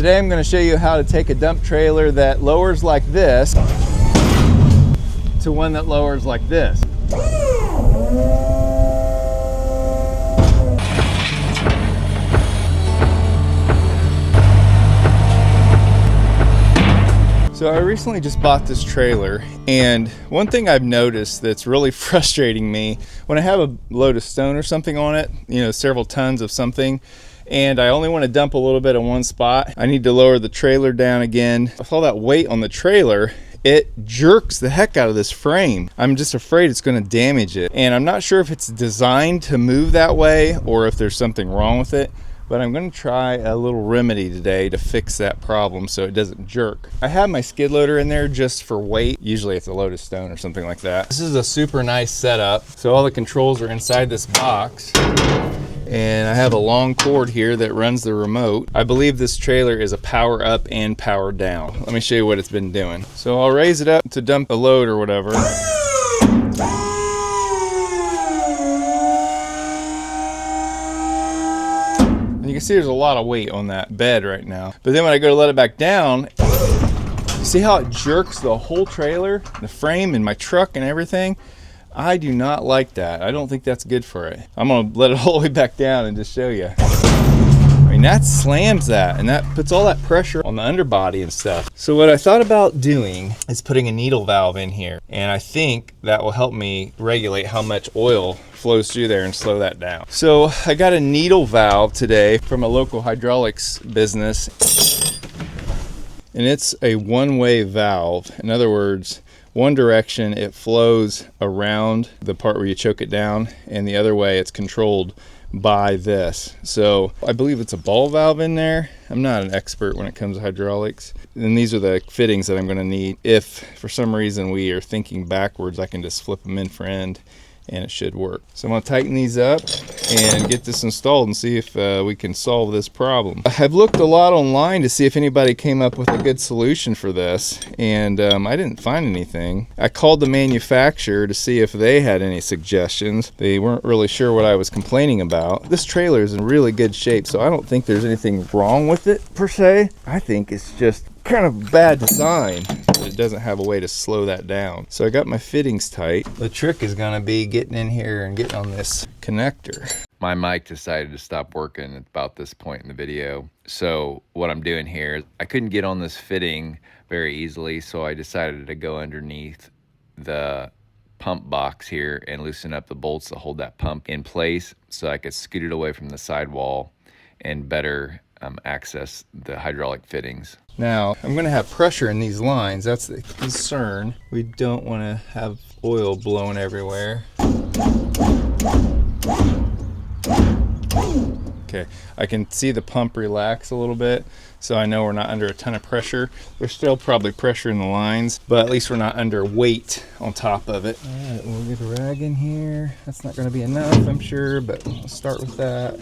Today I'm going to show you how to take a dump trailer that lowers like this to one that lowers like this. So I recently just bought this trailer, and one thing I've noticed that's really frustrating me when I have a load of stone or something on it, you know, several tons of something, and I only want to dump a little bit in one spot, I need to lower the trailer down again. With all that weight on the trailer, it jerks the heck out of this frame. I'm just afraid it's going to damage it, and I'm not sure if it's designed to move that way or if there's something wrong with it. But I'm going to try a little remedy today to fix that problem so it doesn't jerk. I have my skid loader in there just for weight. Usually it's a load of stone or something like that. This is a super nice setup. So all the controls are inside this box. And I have a long cord here that runs the remote. I believe this trailer is a power up and power down. Let me show you what it's been doing. So I'll raise it up to dump a load or whatever. And you can see there's a lot of weight on that bed right now. But then when I go to let it back down, you see how it jerks the whole trailer, the frame and my truck and everything? I do not like that. I don't think that's good for it. I'm gonna let it all the way back down and just show you. I mean, that slams that, and that puts all that pressure on the underbody and stuff. So what I thought about doing is putting a needle valve in here, and I think that will help me regulate how much oil flows through there and slow that down. So I got a needle valve today from a local hydraulics business, and it's a one-way valve. In other words, one direction it flows around the part where you choke it down, and the other way it's controlled by this. So I believe it's a ball valve in there. I'm not an expert when it comes to hydraulics. And these are the fittings that I'm going to need. If for some reason we are thinking backwards, I can just flip them in for end and it should work. So I'm going to tighten these up and get this installed and see if we can solve this problem. I've looked a lot online to see if anybody came up with a good solution for this, and I didn't find anything. I called the manufacturer to see if they had any suggestions. They weren't really sure what I was complaining about. This trailer is in really good shape, so I don't think there's anything wrong with it per se. I think it's just kind of bad design. It doesn't have a way to slow that down. So I got my fittings tight. The trick is going to be getting in here and getting on this connector. My mic decided to stop working at about this point in the video. So what I'm doing here is I couldn't get on this fitting very easily, so I decided to go underneath the pump box here and loosen up the bolts that hold that pump in place so I could scoot it away from the sidewall and better access the hydraulic fittings. Now, I'm going to have pressure in these lines. That's the concern. We don't want to have oil blowing everywhere. Okay, I can see the pump relax a little bit, so I know we're not under a ton of pressure. There's still probably pressure in the lines, but at least we're not under weight on top of it. All right, we'll get a rag in here. That's not going to be enough, I'm sure, but we'll start with that.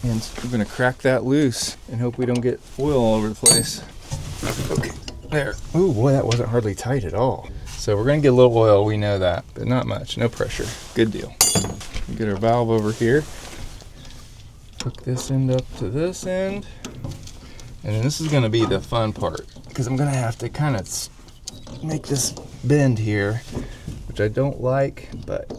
And we're going to crack that loose and hope we don't get oil all over the place. Okay, there. Ooh, boy, that wasn't hardly tight at all. So we're going to get a little oil, we know that, but not much, no pressure. Good deal. We get our valve over here. Hook this end up to this end. And then this is going to be the fun part, because I'm going to have to kind of make this bend here, which I don't like, but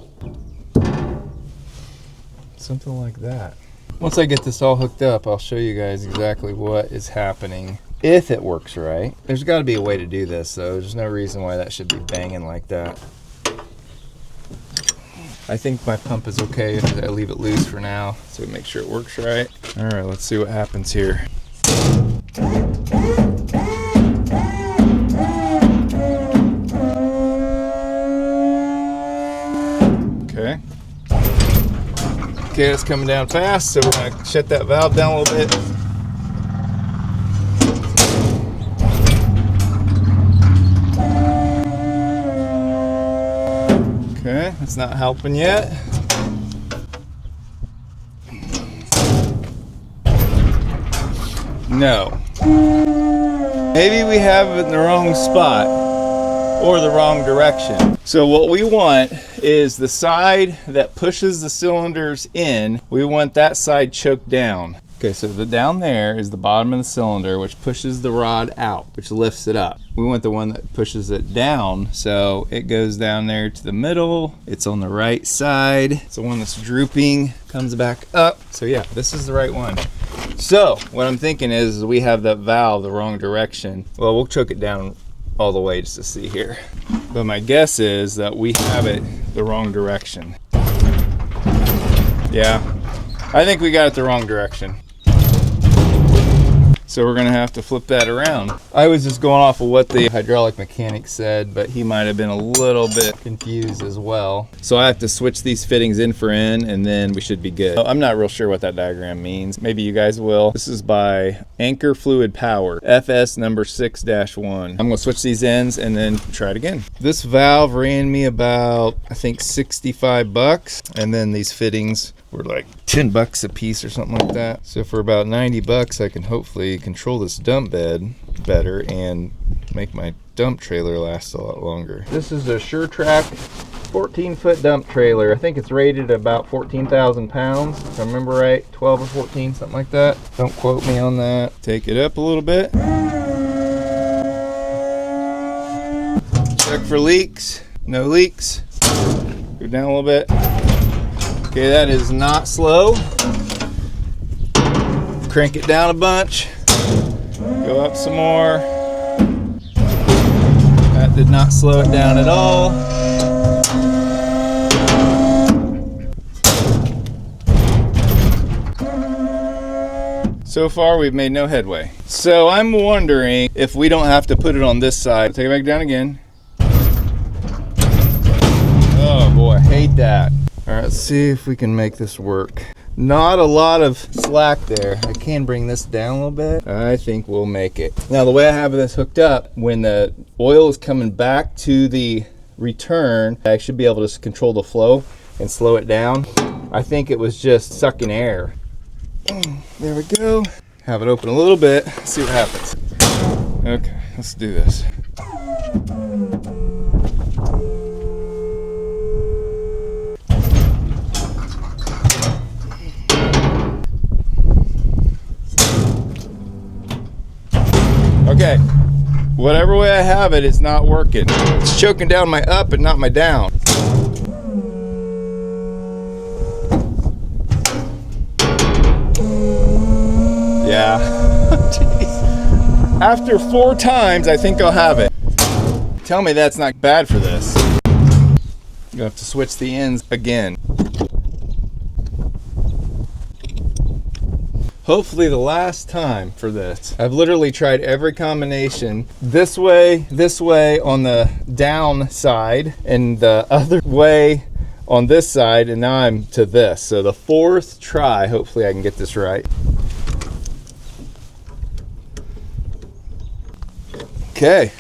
something like that. Once I get this all hooked up, I'll show you guys exactly what is happening, if it works right. There's got to be a way to do this, though. There's no reason why that should be banging like that. I think my pump is okay if I leave it loose for now, so make sure it works right. All right, let's see what happens here. Okay. Okay, it's coming down fast, so we're going to shut that valve down a little bit. Okay, it's not helping yet. No. Maybe we have it in the wrong spot or the wrong direction. So what we want is the side that pushes the cylinders in, we want that side choked down. Okay, so the down there is the bottom of the cylinder, which pushes the rod out, which lifts it up. We want the one that pushes it down, so it goes down there to the middle. It's on the right side. It's the one that's drooping, comes back up. So yeah, this is the right one. So what I'm thinking is we have that valve the wrong direction. Well, we'll choke it down all the way just to see here. But my guess is that we have it the wrong direction. Yeah, I think we got it the wrong direction. So we're gonna have to flip that around. I was just going off of what the hydraulic mechanic said, but he might have been a little bit confused as well. So I have to switch these fittings in for in, and then we should be good. I'm not real sure what that diagram means. Maybe you guys will. This is by Anchor Fluid Power, FS number 6-1. I'm gonna switch these ends and then try it again. This valve ran me about, I think, 65 bucks. And then these fittings were like 10 bucks a piece or something like that. So for about 90 bucks, I can hopefully control this dump bed better and make my dump trailer last a lot longer. This is a sure-trac 14-foot dump trailer. I think it's rated about 14,000 pounds, if I remember right, 12 or 14, something like that. Don't quote me on that. Take it up a little bit. Check for leaks. No leaks. Go down a little bit. Okay, that is not slow. Crank it down a bunch. Go up some more. That did not slow it down at all. So far, we've made no headway. So I'm wondering if we don't have to put it on this side. Take it back down again. Oh boy, I hate that. All right, let's see if we can make this work. Not a lot of slack there. I can bring this down a little bit. I think we'll make it. Now, the way I have this hooked up, when the oil is coming back to the return, I should be able to control the flow and slow it down. I think it was just sucking air. There we go. Have it open a little bit, see what happens. Okay, let's do this. Okay, whatever way I have it, it's not working. It's choking down my up and not my down. Yeah. Jeez. After 4 times, I think I'll have it. Tell me that's not bad for this. I'm gonna have to switch the ends again. Hopefully the last time for this. I've literally tried every combination. This way on the down side, and the other way on this side, and now I'm to this. So the 4th try, hopefully I can get this right. Okay,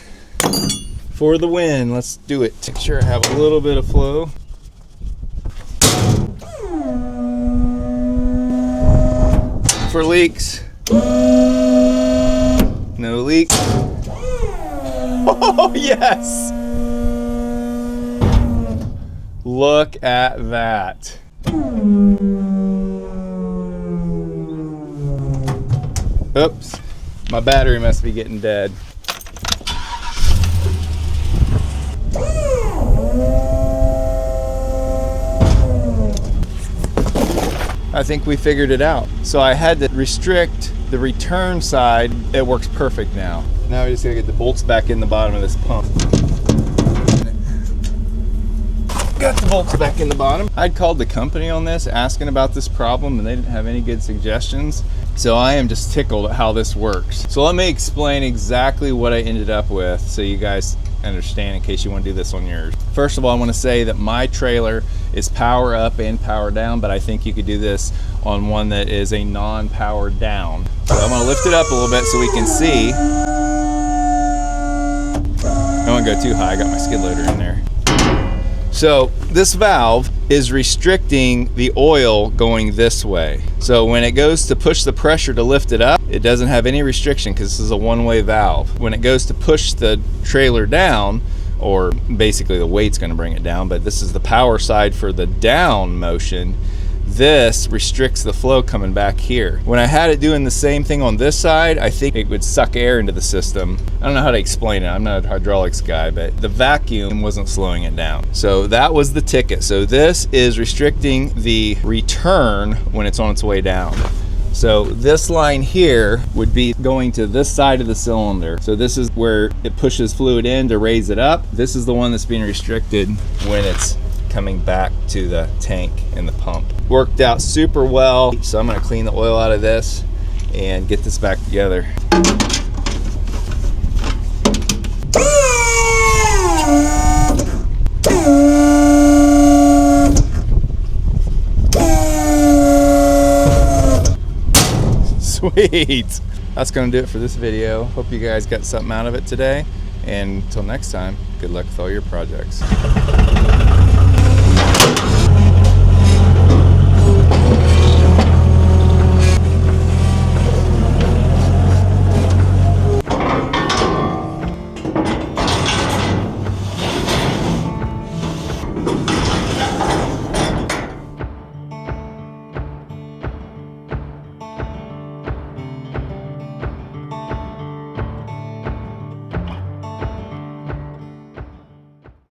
for the win, let's do it. Make sure I have a little bit of flow. For leaks. No leaks. Oh, yes! Look at that. Oops, my battery must be getting dead. I think we figured it out. So I had to restrict the return side. It works perfect now. Now we just gotta get the bolts back in the bottom of this pump. Got the bolts back in the bottom. I'd called the company on this, asking about this problem, and they didn't have any good suggestions. So I am just tickled at how this works. So let me explain exactly what I ended up with so you guys understand in case you want to do this on yours. First of all, I want to say that my trailer is power up and power down, but I think you could do this on one that is a non-power down. So I'm going to lift it up a little bit so we can see. I don't want to go too high. I got my skid loader in there. So this valve is restricting the oil going this way. So when it goes to push the pressure to lift it up, it doesn't have any restriction because this is a one-way valve. When it goes to push the trailer down, or basically the weight's going to bring it down, but this is the power side for the down motion, this restricts the flow coming back here. When I had it doing the same thing on this side, I think it would suck air into the system. I don't know how to explain it. I'm not a hydraulics guy, but the vacuum wasn't slowing it down. So that was the ticket. So this is restricting the return when it's on its way down. So this line here would be going to this side of the cylinder. So this is where it pushes fluid in to raise it up. This is the one that's being restricted when it's coming back to the tank and the pump. Worked out super well. So I'm gonna clean the oil out of this and get this back together. Sweet. That's gonna do it for this video. Hope you guys got something out of it today. And until next time, good luck with all your projects.